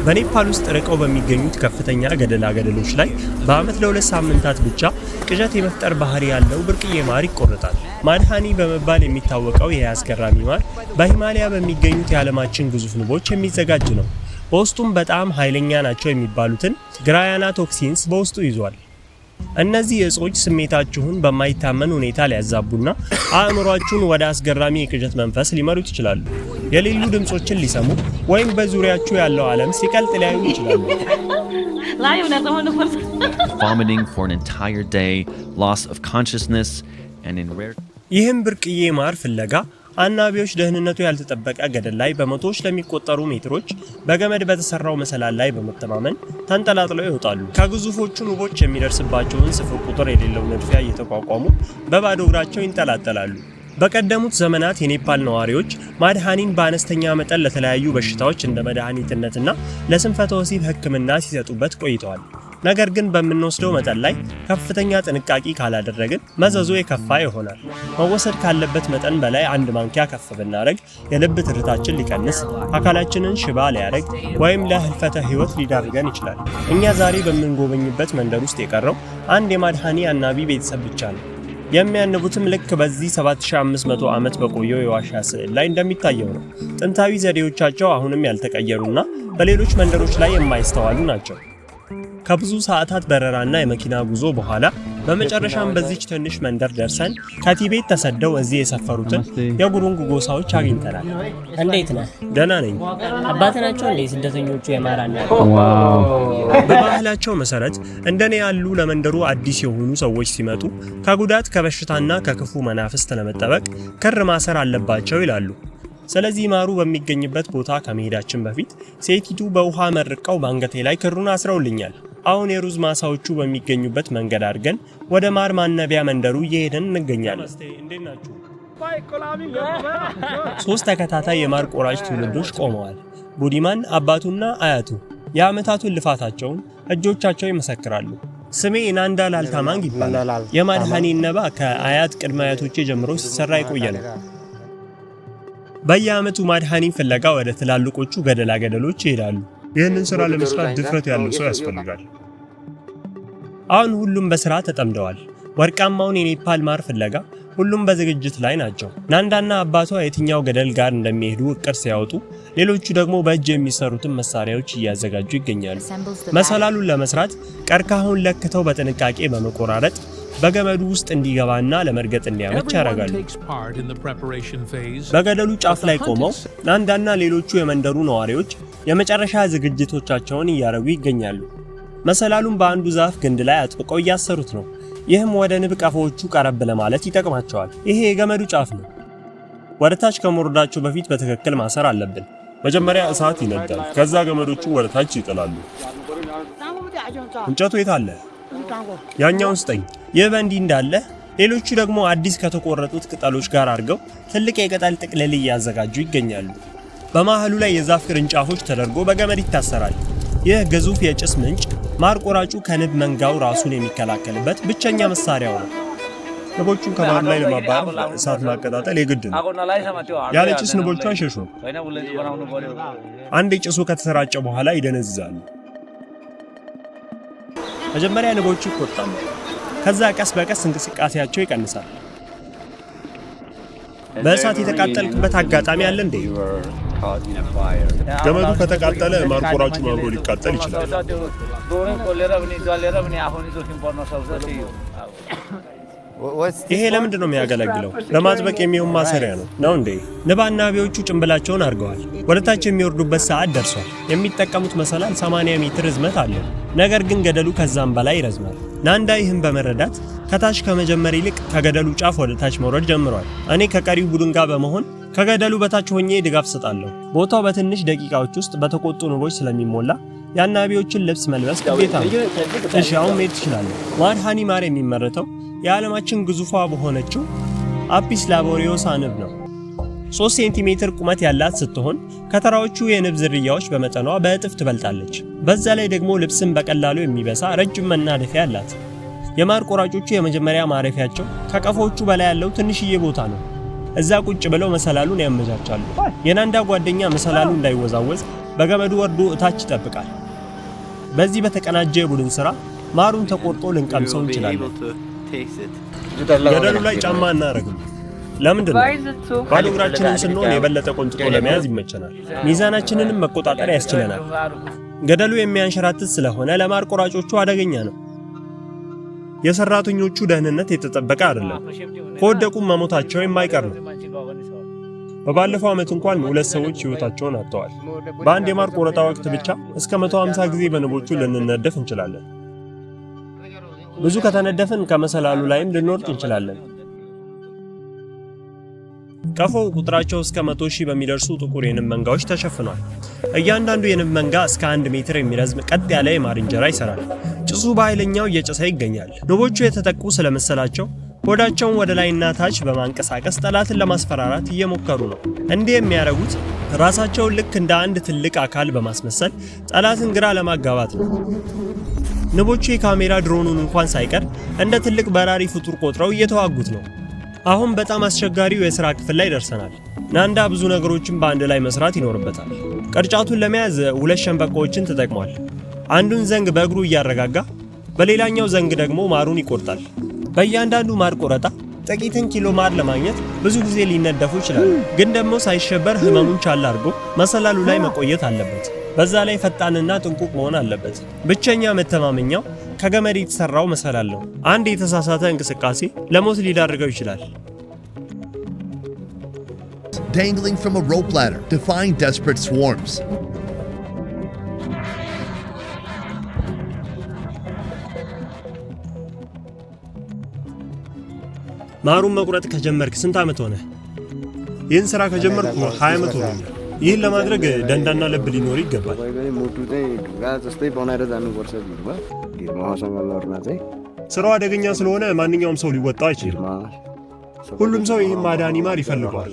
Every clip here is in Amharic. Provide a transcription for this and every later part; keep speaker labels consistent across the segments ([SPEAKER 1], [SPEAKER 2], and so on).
[SPEAKER 1] በኔፓል ውስጥ ርቀው በሚገኙት ከፍተኛ ገደላገደሎች ላይ በአመት ለ2 ሳምንታት ብቻ ቅዠት የመፍጠር ባህሪ ያለው ብርቅዬ ማር ይቆረጣል። ማድሃኒ በመባል የሚታወቀው ይህ አስገራሚ ማር በሂማሊያ በሚገኙት የዓለማችን ግዙፍ ንቦች የሚዘጋጅ ነው። በውስጡም በጣም ኃይለኛ ናቸው የሚባሉትን ግራያና ቶክሲንስ በውስጡ ይዟል። እነዚህ እጾች ስሜታችሁን በማይታመን ሁኔታ ሊያዛቡና አእምሯችሁን ወደ አስገራሚ የቅዠት መንፈስ ሊመሩት ይችላሉ። የሌሉ ድምጾችን ሊሰሙ ወይም በዙሪያችሁ ያለው ዓለም ሲቀልጥ ሊያዩ ይችላሉ።
[SPEAKER 2] Vomiting for an entire day, loss of consciousness, and in rare
[SPEAKER 1] ይህም ብርቅዬ ማር ፍለጋ አናቢዎች ደህንነቱ ያልተጠበቀ ገደል ላይ በመቶዎች ለሚቆጠሩ ሜትሮች በገመድ በተሰራው መሰላል ላይ በመተማመን ተንጠላጥለው ይወጣሉ። ከግዙፎቹ ንቦች የሚደርስባቸውን ስፍር ቁጥር የሌለው ንድፊያ እየተቋቋሙ በባዶ እግራቸው ይንጠላጠላሉ። በቀደሙት ዘመናት የኔፓል ነዋሪዎች ማድሃኒን በአነስተኛ መጠን ለተለያዩ በሽታዎች እንደ መድኃኒትነትና ለስንፈተ ወሲብ ሕክምና ሲሰጡበት ቆይተዋል። ነገር ግን በምንወስደው መጠን ላይ ከፍተኛ ጥንቃቄ ካላደረግን መዘዙ የከፋ ይሆናል። መወሰድ ካለበት መጠን በላይ 1 ማንኪያ ከፍ ብናደርግ የልብ ትርታችን ሊቀንስ፣ አካላችንን ሽባ ሊያደርግ ወይም ለህልፈተ ህይወት ሊዳርገን ይችላል። እኛ ዛሬ በምንጎበኝበት መንደር ውስጥ የቀረው አንድ የማድሃኒ አናቢ ቤተሰብ ብቻ ነው። የሚያነቡትም ልክ በዚህ 7500 ዓመት በቆየው የዋሻ ስዕል ላይ እንደሚታየው ነው። ጥንታዊ ዘዴዎቻቸው አሁንም ያልተቀየሩና በሌሎች መንደሮች ላይ የማይስተዋሉ ናቸው። ከብዙ ሰዓታት በረራና የመኪና ጉዞ በኋላ በመጨረሻም በዚች ትንሽ መንደር ደርሰን ከቲቤት ተሰደው እዚህ የሰፈሩትን የጉሩንግ ጎሳዎች አግኝተናል።
[SPEAKER 3] እንዴት ነህ?
[SPEAKER 1] ደህና ነኝ።
[SPEAKER 3] አባቴ ናቸው እንዴ ስደተኞቹ የማራና?
[SPEAKER 1] በባህላቸው መሰረት እንደኔ ያሉ ለመንደሩ አዲስ የሆኑ ሰዎች ሲመጡ ከጉዳት ከበሽታና ከክፉ መናፍስት ለመጠበቅ ክር ማሰር አለባቸው ይላሉ። ስለዚህ ማሩ በሚገኝበት ቦታ ከመሄዳችን በፊት ሴቲቱ በውሃ መርቀው ባንገቴ ላይ ክሩን አስረውልኛል። አሁን የሩዝ ማሳዎቹ በሚገኙበት መንገድ አድርገን ወደ ማር ማነቢያ መንደሩ እየሄድን እንገኛለን። ሶስት ተከታታይ የማር ቆራጭ ትውልዶች ቆመዋል። ቡዲማን አባቱና አያቱ የአመታቱን ልፋታቸውን እጆቻቸው ይመሰክራሉ። ስሜ ናንዳ ላልታማንግ ይባላል። የማድሃኒ ነባ ከአያት ቅድመ አያቶቼ ጀምሮ ሲሰራ የቆየ ነው። በየአመቱ ማድሃኒ ፍለጋ ወደ ትላልቆቹ ገደላገደሎች ይሄዳሉ። ይህንን ስራ ለመስራት ድፍረት ያለው ሰው ያስፈልጋል። አሁን ሁሉም በስራ ተጠምደዋል። ወርቃማውን የኔፓል ማር ፍለጋ ሁሉም በዝግጅት ላይ ናቸው። ናንዳና አባቷ የትኛው ገደል ጋር እንደሚሄዱ እቅድ ሲያወጡ፣ ሌሎቹ ደግሞ በእጅ የሚሰሩትን መሳሪያዎች እያዘጋጁ ይገኛሉ። መሰላሉን ለመስራት ቀርከሃውን ለክተው በጥንቃቄ በመቆራረጥ በገመዱ ውስጥ እንዲገባና ለመርገጥ እንዲያመች ያደርጋሉ። በገደሉ ጫፍ ላይ ቆመው ናንዳና ሌሎቹ የመንደሩ ነዋሪዎች የመጨረሻ ዝግጅቶቻቸውን እያደረጉ ይገኛሉ። መሰላሉን በአንዱ ዛፍ ግንድ ላይ አጥብቀው እያሰሩት ነው። ይህም ወደ ንብ ቀፎዎቹ ቀረብ ለማለት ይጠቅማቸዋል። ይሄ የገመዱ ጫፍ ነው። ወደ ታች ከመውረዳቸው በፊት በትክክል ማሰር አለብን። መጀመሪያ እሳት ይነዳል። ከዛ ገመዶቹ ወደ ታች ይጥላሉ። እንጨቱ የት አለ? ያኛውን ስጠኝ። ይህ በእንዲህ እንዳለ ሌሎቹ ደግሞ አዲስ ከተቆረጡት ቅጠሎች ጋር አድርገው ትልቅ የቅጠል ጥቅልል እያዘጋጁ ይገኛሉ። በመሃሉ ላይ የዛፍ ቅርንጫፎች ተደርጎ በገመድ ይታሰራል። ይህ ግዙፍ የጭስ ምንጭ ማር ቆራጩ ከንብ መንጋው ራሱን የሚከላከልበት ብቸኛ መሳሪያው ነው። ንቦቹን ከማር ላይ ለማባረር እሳት ማቀጣጠል የግድ ነው። ያለ ጭስ ንቦቹ አይሸሹም። አንድ ጭሱ ከተሰራጨ በኋላ ይደነዝዛሉ። መጀመሪያ ንቦቹ ይቆጣሉ። ከዛ ቀስ በቀስ እንቅስቃሴያቸው ይቀንሳል። በእሳት የተቃጠልክበት አጋጣሚ አለ እንዴ?
[SPEAKER 4] ገመዱ ከተቃጠለ ማር ቆራጩ አብሮ ሊቃጠል ይችላል።
[SPEAKER 1] ይሄ ለምንድን ነው የሚያገለግለው? ለማጥበቅ የሚሆን ማሰሪያ ነው እንዴ? ንብ አናቢዎቹ ጭንብላቸውን አድርገዋል። ወደ ታች የሚወርዱበት ሰዓት ደርሷል። የሚጠቀሙት መሰላል 80 ሜትር ርዝመት አለው። ነገር ግን ገደሉ ከዛም በላይ ይረዝማል። ናንዳ ይህን በመረዳት ከታች ከመጀመር ይልቅ ከገደሉ ጫፍ ወደ ታች መውረድ ጀምሯል። እኔ ከቀሪው ቡድን ጋር በመሆን ከገደሉ በታች ሆኜ ድጋፍ ሰጣለሁ። ቦታው በትንሽ ደቂቃዎች ውስጥ በተቆጡ ንቦች ስለሚሞላ የአናቢዎችን ልብስ መልበስ ግዴታ ነው። እሺ አሁን መሄድ ትችላለህ። ማድሃኒ ማር የሚመረተው የዓለማችን ግዙፏ በሆነችው አፒስ ላቦሪዮሳ ንብ ነው። 3 ሴንቲሜትር ቁመት ያላት ስትሆን ከተራዎቹ የንብ ዝርያዎች በመጠኗ በእጥፍ ትበልጣለች። በዛ ላይ ደግሞ ልብስን በቀላሉ የሚበሳ ረጅም መናደፊያ አላት። የማር ቆራጮቹ የመጀመሪያ ማረፊያቸው ከቀፎቹ በላይ ያለው ትንሽዬ ቦታ ነው። እዛ ቁጭ ብለው መሰላሉን ያመቻቻሉ። የናንዳ ጓደኛ መሰላሉ እንዳይወዛወዝ በገመዱ ወርዶ እታች ይጠብቃል። በዚህ በተቀናጀ የቡድን ስራ ማሩን ተቆርጦ ልንቀምሰው እንችላለን።
[SPEAKER 4] ገደሉ ላይ ጫማ እናረግም።
[SPEAKER 1] ለምንድን ነው? ባዶ እግራችንን ስንሆን የበለጠ ቆንጥጦ ለመያዝ ይመቸናል። ሚዛናችንንም መቆጣጠር ያስችለናል። ገደሉ የሚያንሸራትት ስለሆነ ለማር ቆራጮቹ አደገኛ ነው። የሰራተኞቹ ደህንነት የተጠበቀ አይደለም። ከወደቁም መሞታቸው የማይቀር ነው። በባለፈው ዓመት እንኳን 2 ሰዎች ሕይወታቸውን አጥተዋል። በአንድ የማር ቆረጣ ወቅት ብቻ እስከ 150 ጊዜ በንቦቹ ልንነደፍ እንችላለን። ብዙ ከተነደፍን ከመሰላሉ ላይም ልንወርቅ እንችላለን። ቀፎው ቁጥራቸው እስከ 100,000 በሚደርሱ ጥቁር የንብ መንጋዎች ተሸፍኗል። እያንዳንዱ የንብ መንጋ እስከ 1 ሜትር የሚረዝም ቀጥ ያለ የማር እንጀራ ይሰራል። ጭሱ በኃይለኛው እየጨሰ ይገኛል። ንቦቹ የተጠቁ ስለመሰላቸው ሆዳቸውን ወደ ላይና ታች በማንቀሳቀስ ጠላትን ለማስፈራራት እየሞከሩ ነው። እንዲህ የሚያደርጉት ራሳቸውን ልክ እንደ አንድ ትልቅ አካል በማስመሰል ጠላትን ግራ ለማጋባት ነው። ንቦቹ የካሜራ ድሮኑን እንኳን ሳይቀር እንደ ትልቅ በራሪ ፍጡር ቆጥረው እየተዋጉት ነው። አሁን በጣም አስቸጋሪው የሥራ ክፍል ላይ ደርሰናል። ናንዳ ብዙ ነገሮችን በአንድ ላይ መስራት ይኖርበታል። ቅርጫቱን ለመያዝ 2 ሸንበቆዎችን ተጠቅሟል። አንዱን ዘንግ በእግሩ እያረጋጋ በሌላኛው ዘንግ ደግሞ ማሩን ይቆርጣል። በእያንዳንዱ ማር ቆረጣ ጥቂትን ኪሎ ማር ለማግኘት ብዙ ጊዜ ሊነደፉ ይችላል። ግን ደግሞ ሳይሸበር ህመሙን ቻል አድርጎ መሰላሉ ላይ መቆየት አለበት። በዛ ላይ ፈጣንና ጥንቁቅ መሆን አለበት። ብቸኛ መተማመኛው ከገመድ የተሰራው መሰላል ነው። አንድ የተሳሳተ እንቅስቃሴ ለሞት ሊዳርገው ይችላል።
[SPEAKER 5] Dangling from a rope ladder, defying desperate swarms.
[SPEAKER 1] ማሩን መቁረጥ ከጀመርክ ስንት ዓመት ሆነ?
[SPEAKER 4] ይህን ስራ ከጀመርኩ 20 ዓመት ሆኖኛል። ይህን ለማድረግ ደንዳና ልብ ሊኖር ይገባል። ስራው አደገኛ ስለሆነ ማንኛውም ሰው ሊወጣው አይችልም። ሁሉም ሰው ይህን ማዳኒ ማር ይፈልገዋል።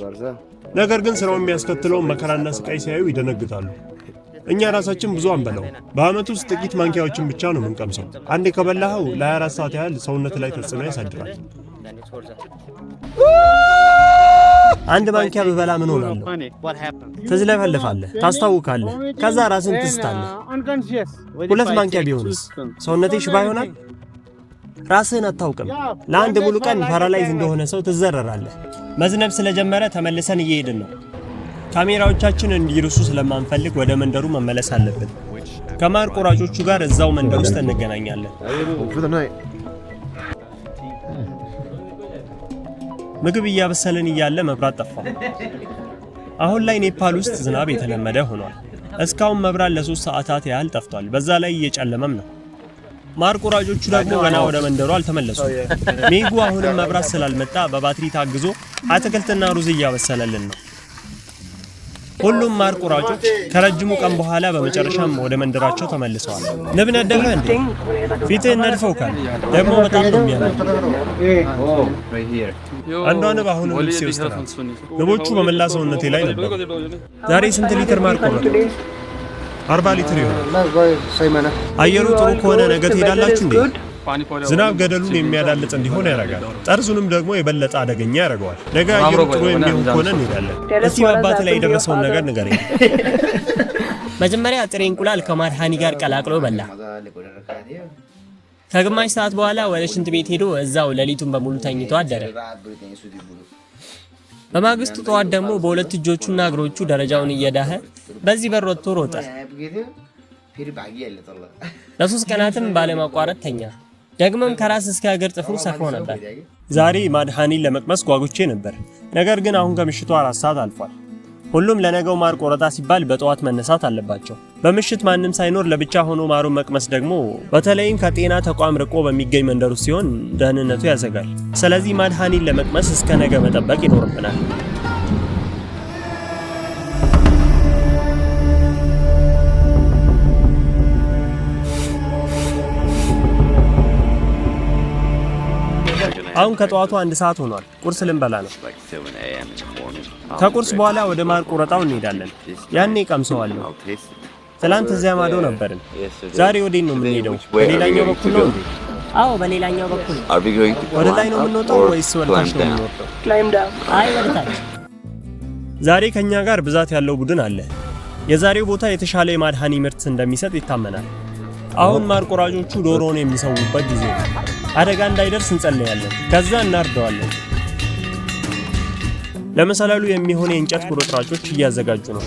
[SPEAKER 4] ነገር ግን ስራው የሚያስከትለውን መከራና ስቃይ ሲያዩ ይደነግጣሉ። እኛ ራሳችን ብዙ አንበላው። በአመት ውስጥ ጥቂት ማንኪያዎችን ብቻ ነው የምንቀምሰው። አንዴ ከበላኸው ለ24 ሰዓት ያህል ሰውነት ላይ ተጽዕኖ ያሳድራል።
[SPEAKER 1] አንድ ማንኪያ ብበላ ምን ሆናለሁ? ትዝለፈልፋለህ፣ ታስታውካለህ፣ ከዛ ራስን ትስታለህ። 2 ማንኪያ ቢሆንስ ሰውነቴ ሽባ ይሆናል? ራስህን አታውቅም። ለአንድ ሙሉ ቀን ፓራላይዝ እንደሆነ ሰው ትዘረራለህ። መዝነብ ስለጀመረ ተመልሰን እየሄድን ነው። ካሜራዎቻችን እንዲርሱ ስለማንፈልግ ወደ መንደሩ መመለስ አለብን። ከማር ቆራጮቹ ጋር እዛው መንደር ውስጥ እንገናኛለን። ምግብ እያበሰልን እያለ መብራት ጠፋ። አሁን ላይ ኔፓል ውስጥ ዝናብ የተለመደ ሆኗል። እስካሁን መብራት ለ3 ሰዓታት ያህል ጠፍቷል። በዛ ላይ እየጨለመም ነው። ማር ቆራጮቹ ደግሞ ገና ወደ መንደሩ አልተመለሱም። ሜጉ አሁንም መብራት ስላልመጣ በባትሪ ታግዞ አትክልትና ሩዝ እያበሰለልን ነው። ሁሉም ማር ቆራጮች ከረጅሙ ቀን በኋላ በመጨረሻም ወደ መንደራቸው ተመልሰዋል። ንብ ነደፈ እንዴ? ፊትህን ነድፈውካል። ደግሞ በጣም ነው የሚያምረው።
[SPEAKER 4] አንዷ ንብ አሁንም ልብሴ ውስጥ ናት። ንቦቹ በመላ ሰውነቴ ላይ ነበሩ።
[SPEAKER 1] ዛሬ ስንት ሊትር ማር ቆረጡ?
[SPEAKER 4] 40 ሊትር ይሆናል።
[SPEAKER 1] አየሩ ጥሩ ከሆነ ነገ ትሄዳላችሁ እንዴ?
[SPEAKER 4] ዝናብ ገደሉን የሚያዳልጥ እንዲሆን ያደርጋል። ጠርዙንም ደግሞ የበለጠ አደገኛ ያደርገዋል። ነገ አየሩ ጥሩ የሚሆን ከሆነ እንሄዳለን።
[SPEAKER 1] እስቲ በአባት ላይ የደረሰውን ነገር ንገረኝ። መጀመሪያ ጥሬ እንቁላል ከማር ሃኒ ጋር ቀላቅሎ በላ። ከግማሽ ሰዓት በኋላ ወደ ሽንት ቤት ሄዶ እዛው ሌሊቱን በሙሉ ተኝቶ አደረ። በማግስቱ ጠዋት ደግሞ በሁለት እጆቹና እግሮቹ ደረጃውን እየዳኸ በዚህ በር ወጥቶ ሮጠ። ለ3 ቀናትም ባለማቋረጥ ተኛ። ደግሞም ከራስ እስከ እግር ጥፍሩ ሰክሮ ነበር። ዛሬ ማድሃኒን ለመቅመስ ጓጉቼ ነበር። ነገር ግን አሁን ከምሽቱ 4 ሰዓት አልፏል። ሁሉም ለነገው ማር ቆረጣ ሲባል በጠዋት መነሳት አለባቸው። በምሽት ማንም ሳይኖር ለብቻ ሆኖ ማሩን መቅመስ ደግሞ በተለይም ከጤና ተቋም ርቆ በሚገኝ መንደር ውስጥ ሲሆን ደህንነቱ ያሰጋል። ስለዚህ ማድሃኒን ለመቅመስ እስከ ነገ መጠበቅ ይኖርብናል። አሁን ከጠዋቱ 1 ሰዓት ሆኗል። ቁርስ ልንበላ ነው። ከቁርስ በኋላ ወደ ማር ቆረጣው እንሄዳለን። ያኔ ቀምሰዋለሁ። ትላንት እዚያ ማዶ ነበርን። ዛሬ ወዴት ነው የምንሄደው? በሌላኛው በኩል ነው እንዴ?
[SPEAKER 3] አዎ፣ በሌላኛው በኩል።
[SPEAKER 1] ወደ ላይ ነው የምንወጣው ወይስ ወደ ታች ነው የምንወጣው?
[SPEAKER 3] አይ፣ ወደ ታች።
[SPEAKER 1] ዛሬ ከኛ ጋር ብዛት ያለው ቡድን አለ። የዛሬው ቦታ የተሻለ የማድሃኒ ምርት እንደሚሰጥ ይታመናል። አሁን ማር ቆራጮቹ ዶሮውን የሚሰውበት ጊዜ ነው። አደጋ እንዳይደርስ እንጸልያለን። ከዛ እናርደዋለን። ለመሰላሉ የሚሆን የእንጨት ቁርጥራጮች እያዘጋጁ ነው።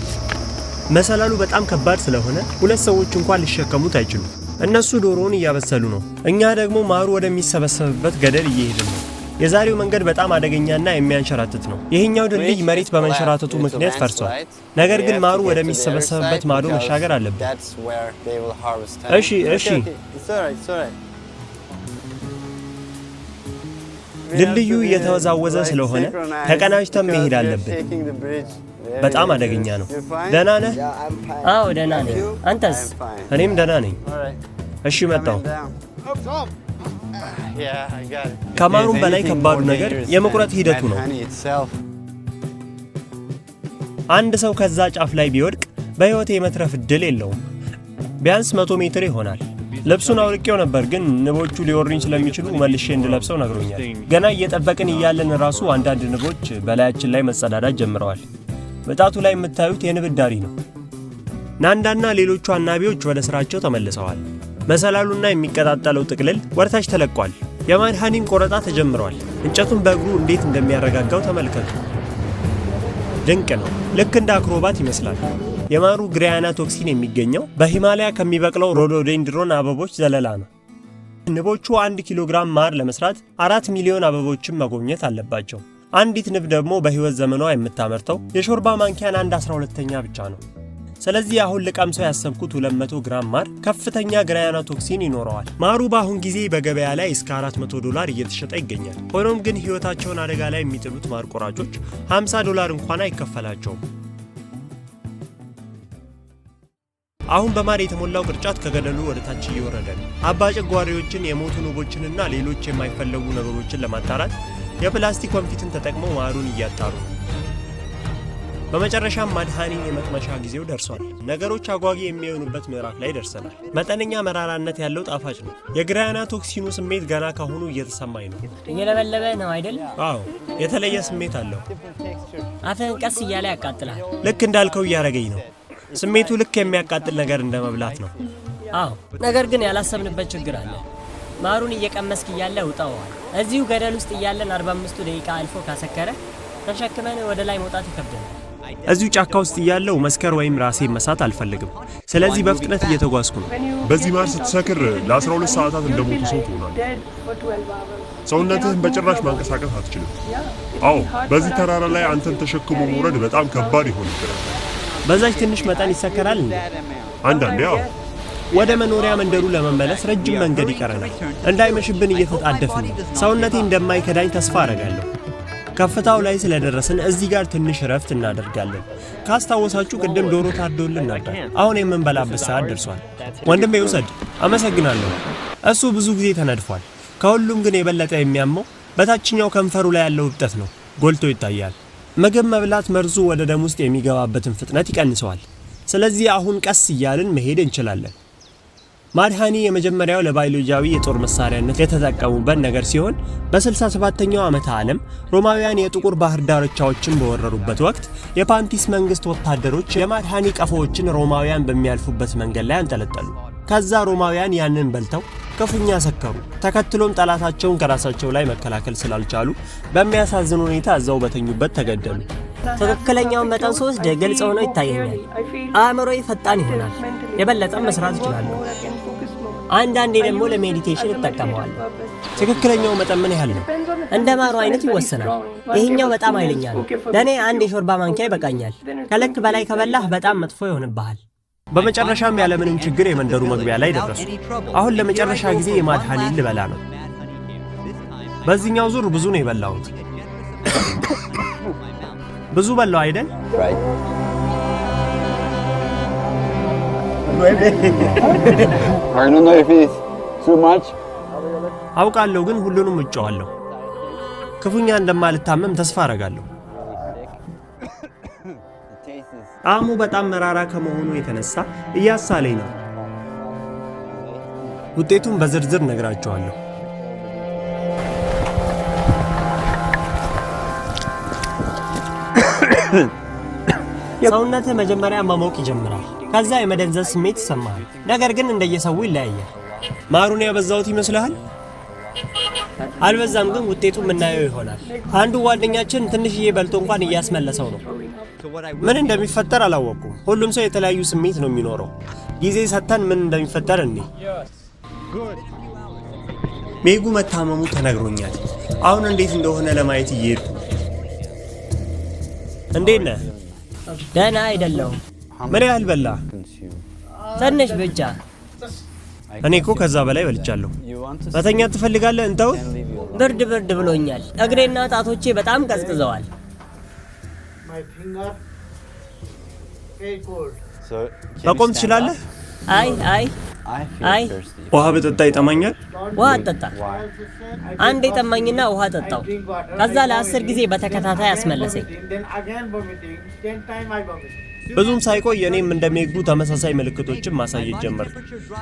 [SPEAKER 1] መሰላሉ በጣም ከባድ ስለሆነ ሁለት ሰዎች እንኳን ሊሸከሙት አይችሉም። እነሱ ዶሮውን እያበሰሉ ነው። እኛ ደግሞ ማሩ ወደሚሰበሰብበት ገደል እየሄድን ነው። የዛሬው መንገድ በጣም አደገኛና የሚያንሸራትት ነው። ይሄኛው ድልድይ መሬት በመንሸራተቱ ምክንያት ፈርሷል። ነገር ግን ማሩ ወደሚሰበሰብበት ማዶ መሻገር አለብን። እሺ። ድልድዩ እየተወዛወዘ ስለሆነ ተቀናጅተን መሄድ አለብን። በጣም አደገኛ ነው። ደህና ነህ?
[SPEAKER 3] አዎ ደህና ነኝ። አንተስ?
[SPEAKER 1] እኔም ደህና ነኝ። እሺ መጣሁ። ከማሩም በላይ ከባዱ ነገር የመቁረጥ ሂደቱ ነው። አንድ ሰው ከዛ ጫፍ ላይ ቢወድቅ በሕይወት የመትረፍ እድል የለውም። ቢያንስ 100 ሜትር ይሆናል። ልብሱን አውልቄው ነበር፣ ግን ንቦቹ ሊወሩኝ ስለሚችሉ መልሼ እንድለብሰው ነግሮኛል። ገና እየጠበቅን እያለን ራሱ አንዳንድ ንቦች በላያችን ላይ መጸዳዳት ጀምረዋል። በጣቱ ላይ የምታዩት የንብ ዳሪ ነው። ናንዳና ሌሎቹ አናቢዎች ወደ ስራቸው ተመልሰዋል። መሰላሉና የሚቀጣጠለው ጥቅልል ወርታች ተለቋል። የማድሃኒም ቆረጣ ተጀምሯል። እንጨቱን በእግሩ እንዴት እንደሚያረጋጋው ተመልከቱ። ድንቅ ነው። ልክ እንደ አክሮባት ይመስላል። የማሩ ግሪያና ቶክሲን የሚገኘው በሂማላያ ከሚበቅለው ሮዶዴንድሮን አበቦች ዘለላ ነው። ንቦቹ 1 ኪሎ ግራም ማር ለመስራት 4 ሚሊዮን አበቦችን መጎብኘት አለባቸው። አንዲት ንብ ደግሞ በህይወት ዘመኗ የምታመርተው የሾርባ ማንኪያን 1/12ኛ ብቻ ነው። ስለዚህ አሁን ልቀምሰው ያሰብኩት 200 ግራም ማር ከፍተኛ ግሪያና ቶክሲን ይኖረዋል። ማሩ በአሁን ጊዜ በገበያ ላይ እስከ $400 እየተሸጠ ይገኛል። ሆኖም ግን ህይወታቸውን አደጋ ላይ የሚጥሉት ማር ቆራጮች $50 እንኳን አይከፈላቸውም። አሁን በማር የተሞላው ቅርጫት ከገደሉ ወደ ታች እየወረደ ነው። አባ ጨጓሪዎችን፣ የሞቱ ንቦችንና ሌሎች የማይፈለጉ ነገሮችን ለማጣራት የፕላስቲክ ወንፊትን ተጠቅመው ማሩን እያጣሩ ነው። በመጨረሻም ማድሃኒን የመቅመሻ ጊዜው ደርሷል። ነገሮች አጓጊ የሚሆኑበት ምዕራፍ ላይ ደርሰናል። መጠነኛ መራራነት ያለው ጣፋጭ ነው። የግሪያና ቶክሲኑ ስሜት ገና ካሁኑ እየተሰማኝ ነው።
[SPEAKER 3] እየለበለበ ነው አይደል?
[SPEAKER 1] አዎ፣ የተለየ ስሜት አለው።
[SPEAKER 3] አፍህን ቀስ እያለ ያቃጥላል።
[SPEAKER 1] ልክ እንዳልከው እያረገኝ ነው። ስሜቱ ልክ የሚያቃጥል ነገር እንደመብላት ነው።
[SPEAKER 3] አዎ፣ ነገር ግን ያላሰብንበት ችግር አለ። ማሩን እየቀመስክ እያለ ውጣዋል። እዚሁ ገደል ውስጥ እያለን 45 ደቂቃ አልፎ ካሰከረ ተሸክመን ወደ ላይ መውጣት ይከብደናል።
[SPEAKER 1] እዚሁ ጫካ ውስጥ እያለው መስከር ወይም ራሴን መሳት አልፈልግም። ስለዚህ በፍጥነት እየተጓዝኩ ነው።
[SPEAKER 4] በዚህ ማር ስትሰክር ለ12 ሰዓታት እንደሞቱ ሰው ትሆናለህ። ሰውነትህን በጭራሽ ማንቀሳቀስ አትችልም። አዎ፣ በዚህ ተራራ ላይ አንተን ተሸክሞ መውረድ በጣም ከባድ ይሆንብናል።
[SPEAKER 1] በዛች ትንሽ መጠን ይሰከራል እንዴ?
[SPEAKER 4] አንዳንዴ አዎ።
[SPEAKER 1] ወደ መኖሪያ መንደሩ ለመመለስ ረጅም መንገድ ይቀረናል። እንዳይመሽብን እየተጣደፍን ነው። ሰውነቴ እንደማይከዳኝ ተስፋ አረጋለሁ። ከፍታው ላይ ስለደረስን እዚህ ጋር ትንሽ ረፍት እናደርጋለን። ካስታወሳችሁ ቅድም ዶሮ ታርዶልን ነበር። አሁን የምንበላበት ሰዓት ደርሷል። ወንድሜ ውሰድ። አመሰግናለሁ። እሱ ብዙ ጊዜ ተነድፏል። ከሁሉም ግን የበለጠ የሚያመው በታችኛው ከንፈሩ ላይ ያለው እብጠት ነው። ጎልቶ ይታያል። ምግብ መብላት መርዙ ወደ ደም ውስጥ የሚገባበትን ፍጥነት ይቀንሰዋል። ስለዚህ አሁን ቀስ እያልን መሄድ እንችላለን። ማድሃኒ የመጀመሪያው ለባዮሎጂያዊ የጦር መሳሪያነት የተጠቀሙበት ነገር ሲሆን በ67ኛው ዓመተ ዓለም ሮማውያን የጥቁር ባህር ዳርቻዎችን በወረሩበት ወቅት የፓንቲስ መንግስት ወታደሮች የማድሃኒ ቀፎዎችን ሮማውያን በሚያልፉበት መንገድ ላይ አንጠለጠሉ። ከዛ ሮማውያን ያንን በልተው ክፉኛ ሰከሩ። ተከትሎም ጠላታቸውን ከራሳቸው ላይ መከላከል ስላልቻሉ በሚያሳዝን ሁኔታ እዛው በተኙበት ተገደሉ።
[SPEAKER 3] ትክክለኛውን መጠን ስወስድ ግልጽ ሆኖ ይታየኛል። አእምሮዬ ፈጣን ይሆናል። የበለጠም መስራት እችላለሁ። አንዳንዴ ደግሞ ለሜዲቴሽን እጠቀመዋለሁ።
[SPEAKER 1] ትክክለኛው መጠን ምን ያህል ነው?
[SPEAKER 3] እንደ ማሩ አይነት ይወሰናል። ይሄኛው በጣም ኃይለኛ ነው። ለእኔ አንድ የሾርባ ማንኪያ ይበቃኛል። ከልክ በላይ ከበላህ በጣም መጥፎ ይሆንብሃል።
[SPEAKER 1] በመጨረሻም ያለምንም ችግር የመንደሩ መግቢያ ላይ ደረሱ። አሁን ለመጨረሻ ጊዜ የማድሃኒን ልበላ ነው። በዚህኛው ዙር ብዙ ነው የበላሁት። ብዙ በላው አይደል? አውቃለሁ፣ ግን ሁሉንም እጨዋለሁ። ክፉኛ እንደማልታመም ተስፋ አረጋለሁ። ጣዕሙ በጣም መራራ ከመሆኑ የተነሳ እያሳለኝ ነው። ውጤቱን በዝርዝር ነግራቸዋለሁ። ሰውነትህ መጀመሪያ መሞቅ ይጀምራል። ከዛ የመደንዘዝ ስሜት ይሰማል። ነገር ግን እንደየሰው ይለያያል። ማሩን ያበዛውት ይመስልሃል? አልበዛም፣ ግን ውጤቱ የምናየው ይሆናል። አንዱ ጓደኛችን ትንሽዬ በልቶ እንኳን እያስመለሰው ነው። ምን እንደሚፈጠር አላወቅኩም። ሁሉም ሰው የተለያዩ ስሜት ነው የሚኖረው። ጊዜ ሰጥተን ምን እንደሚፈጠር እኔ ሜጉ መታመሙ ተነግሮኛል። አሁን እንዴት እንደሆነ ለማየት እየሄድኩ። እንዴት ነህ?
[SPEAKER 3] ደህና አይደለሁም።
[SPEAKER 1] ምን ያህል በላ?
[SPEAKER 3] ትንሽ ብቻ።
[SPEAKER 1] እኔ እኮ ከዛ በላይ በልቻለሁ። መተኛት ትፈልጋለህ? እንተው።
[SPEAKER 3] ብርድ ብሎኛል። እግሬና ጣቶቼ በጣም ቀዝቅዘዋል።
[SPEAKER 1] መቆም ትችላለህ?
[SPEAKER 3] አይ
[SPEAKER 1] ውሃ በጠጣ ይጠማኛል።
[SPEAKER 3] ውሃ አጠጣ። አንዴ ጠማኝና ውሃ ጠጣው። ከዛ ለ10 ጊዜ በተከታታይ አስመለሰኝ።
[SPEAKER 1] ብዙም ሳይቆይ እኔም እንደሜጉ ተመሳሳይ ምልክቶችን ማሳየት ጀመርኩ።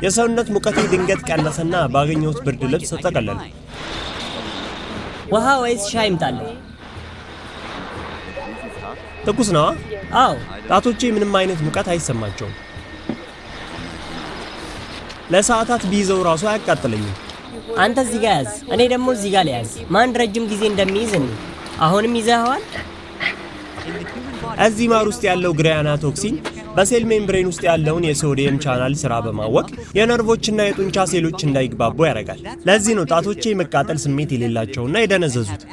[SPEAKER 1] የሰውነት ሙቀቴ ድንገት ቀነሰና ባገኘሁት ብርድ ልብስ ተጠቀለልኩ።
[SPEAKER 3] ውሃ ወይስ ሻይ እምጣልህ?
[SPEAKER 1] ትኩስ ነዋ።
[SPEAKER 3] አዎ።
[SPEAKER 1] ጣቶቼ ምንም አይነት ሙቀት አይሰማቸውም። ለሰዓታት ቢይዘው ራሱ አያቃጥለኝም።
[SPEAKER 3] አንተ እዚህ ጋር ያዝ፣ እኔ ደግሞ እዚህ ጋር ልያዝ። ማን ረጅም ጊዜ እንደሚይዝ እንዴ? አሁንም ይዘኸዋል?
[SPEAKER 1] እዚህ ማር ውስጥ ያለው ግሪያና ቶክሲን በሴል ሜምብሬን ውስጥ ያለውን የሶዲየም ቻናል ስራ በማወቅ የነርቮችና የጡንቻ ሴሎች እንዳይግባቡ ያደርጋል። ለዚህ ነው ጣቶቼ የመቃጠል ስሜት የሌላቸውና የደነዘዙት።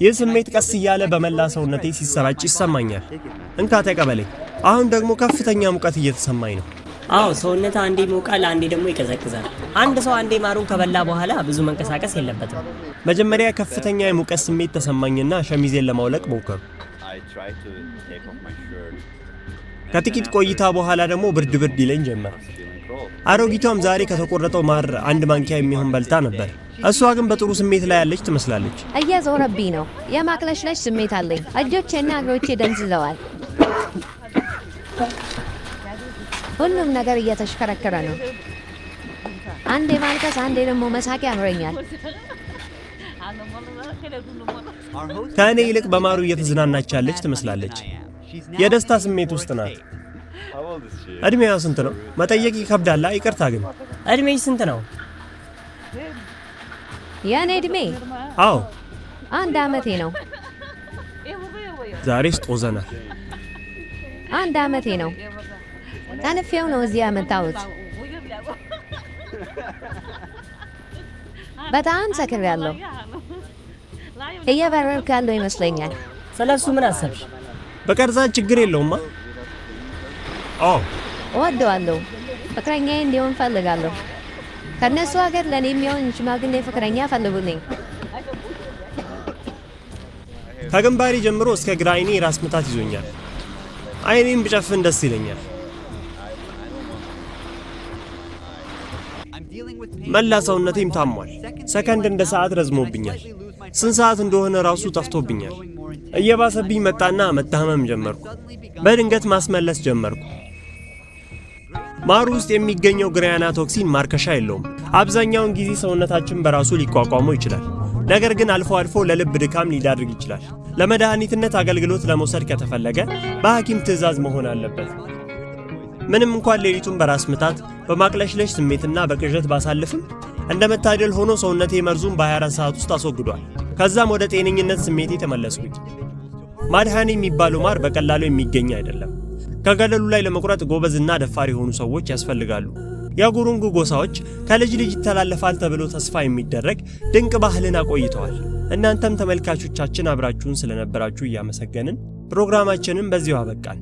[SPEAKER 1] ይህ ስሜት ቀስ እያለ በመላ ሰውነቴ ሲሰራጭ ይሰማኛል። እንካ ተቀበለኝ። አሁን ደግሞ ከፍተኛ ሙቀት እየተሰማኝ ነው።
[SPEAKER 3] አዎ፣ ሰውነት አንዴ ይሞቃል፣ አንዴ ደግሞ ይቀዘቅዛል። አንድ ሰው አንዴ ማሩን ከበላ በኋላ ብዙ መንቀሳቀስ የለበትም።
[SPEAKER 1] መጀመሪያ ከፍተኛ የሙቀት ስሜት ተሰማኝና ሸሚዜን ለማውለቅ ሞከርኩ። ከጥቂት ቆይታ በኋላ ደግሞ ብርድ ይለኝ ጀመር። አሮጊቷም ዛሬ ከተቆረጠው ማር 1 ማንኪያ የሚሆን በልታ ነበር። እሷ ግን በጥሩ ስሜት ላይ ያለች ትመስላለች።
[SPEAKER 6] እየዞረብኝ ነው። የማቅለሽለሽ ስሜት አለኝ። እጆቼና እግሮቼ ደንዝዘዋል። ሁሉም ነገር እየተሽከረከረ ነው። አንዴ ማልቀስ፣ አንዴ ደግሞ መሳቅ ያምረኛል።
[SPEAKER 1] ከእኔ ይልቅ በማሩ እየተዝናናች ያለች ትመስላለች። የደስታ ስሜት ውስጥ ናት። እድሜዋ ስንት ነው? መጠየቅ ይከብዳል። ይቅርታ ግን
[SPEAKER 3] እድሜሽ ስንት ነው?
[SPEAKER 6] የኔ እድሜ?
[SPEAKER 1] አዎ
[SPEAKER 6] 1 ዓመቴ ነው።
[SPEAKER 1] ዛሬስ ጦዘናል።
[SPEAKER 6] 1 ዓመቴ ነው። ጠንፌው ነው እዚህ ያመጣሁት። በጣም ሰክሬያለሁ። እየበረርኩ ያለው ይመስለኛል።
[SPEAKER 3] ስለሱ ምን አሰብሽ?
[SPEAKER 1] በቀርጻ ችግር የለውማ። አዎ
[SPEAKER 6] እወደዋለሁ። ፍቅረኛዬ እንዲሆን ፈልጋለሁ። ከነሱ ሀገር ለኔ የሚሆን ሽማግሌ ፍቅረኛ ፈልጉልኝ።
[SPEAKER 1] ከግንባሬ ጀምሮ እስከ ግራ አይኔ ራስ ምታት ይዞኛል። አይኔን ብጨፍን ደስ ይለኛል። መላ ሰውነቴም ታሟል። ሰከንድ እንደ ሰዓት ረዝሞብኛል። ስንት ሰዓት እንደሆነ ራሱ ጠፍቶብኛል። እየባሰብኝ መጣና መታመም ጀመርኩ። በድንገት ማስመለስ ጀመርኩ። ማሩ ውስጥ የሚገኘው ግሪያና ቶክሲን ማርከሻ የለውም። አብዛኛውን ጊዜ ሰውነታችን በራሱ ሊቋቋመው ይችላል። ነገር ግን አልፎ አልፎ ለልብ ድካም ሊዳርግ ይችላል። ለመድኃኒትነት አገልግሎት ለመውሰድ ከተፈለገ በሐኪም ትዕዛዝ መሆን አለበት። ምንም እንኳን ሌሊቱን በራስ ምታት፣ በማቅለሽለሽ ስሜትና በቅዠት ባሳልፍም እንደመታደል ሆኖ ሰውነቴ መርዙን በ24 ሰዓት ውስጥ አስወግዷል። ከዛም ወደ ጤነኝነት ስሜቴ ተመለስኩኝ። ማድሃኒ የሚባለው ማር በቀላሉ የሚገኝ አይደለም። ከገደሉ ላይ ለመቁረጥ ጎበዝና ደፋር የሆኑ ሰዎች ያስፈልጋሉ። የጉሩንጉ ጎሳዎች ከልጅ ልጅ ይተላለፋል ተብሎ ተስፋ የሚደረግ ድንቅ ባህልን አቆይተዋል። እናንተም ተመልካቾቻችን አብራችሁን ስለነበራችሁ እያመሰገንን ፕሮግራማችንን በዚሁ አበቃን።